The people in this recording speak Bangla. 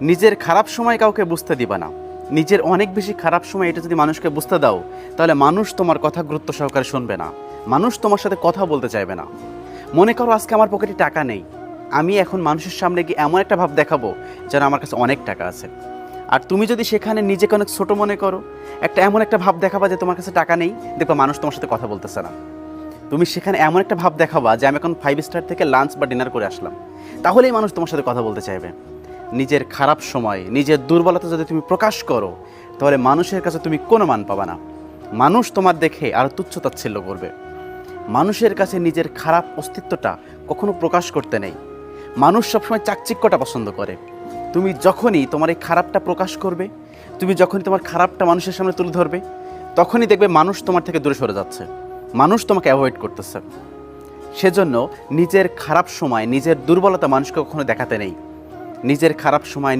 নিজের খারাপ সময় কাউকে বুঝতে দিবা না। নিজের অনেক বেশি খারাপ সময় এটা যদি মানুষকে বুঝতে দাও, তাহলে মানুষ তোমার কথা গুরুত্ব সহকারে শুনবে না, মানুষ তোমার সাথে কথা বলতে চাইবে না। মনে করো আজকে আমার পকেটে টাকা নেই, আমি এখন মানুষের সামনে গিয়ে এমন একটা ভাব দেখাবো যেন আমার কাছে অনেক টাকা আছে। আর তুমি যদি সেখানে নিজেকে অনেক ছোটো মনে করো, এমন একটা ভাব দেখাবা যে তোমার কাছে টাকা নেই, দেখবা মানুষ তোমার সাথে কথা বলতেছে না। তুমি সেখানে এমন একটা ভাব দেখাবা যে আমি এখন 5 স্টার থেকে লাঞ্চ বা ডিনার করে আসলাম, তাহলেই মানুষ তোমার সাথে কথা বলতে চাইবে। নিজের খারাপ সময়, নিজের দুর্বলতা যদি তুমি প্রকাশ করো, তাহলে মানুষের কাছে তুমি কোনো মান পাবা না। মানুষ তোমার দেখে আরও তুচ্ছ-তাচ্ছিল্য করবে। মানুষের কাছে নিজের খারাপ অস্তিত্বটা কখনো প্রকাশ করতে নেই। মানুষ সবসময় চাকচিক্যটা পছন্দ করে। তুমি যখনই তোমার এই খারাপটা প্রকাশ করবে, তুমি যখনই তোমার খারাপটা মানুষের সামনে তুলে ধরবে, তখনই দেখবে মানুষ তোমার থেকে দূরে সরে যাচ্ছে, মানুষ তোমাকে অ্যাভয়েড করতেছে। সেজন্য নিজের খারাপ সময়, নিজের দুর্বলতা মানুষকে কখনো দেখাতে নেই। নিজের খারাপ সময়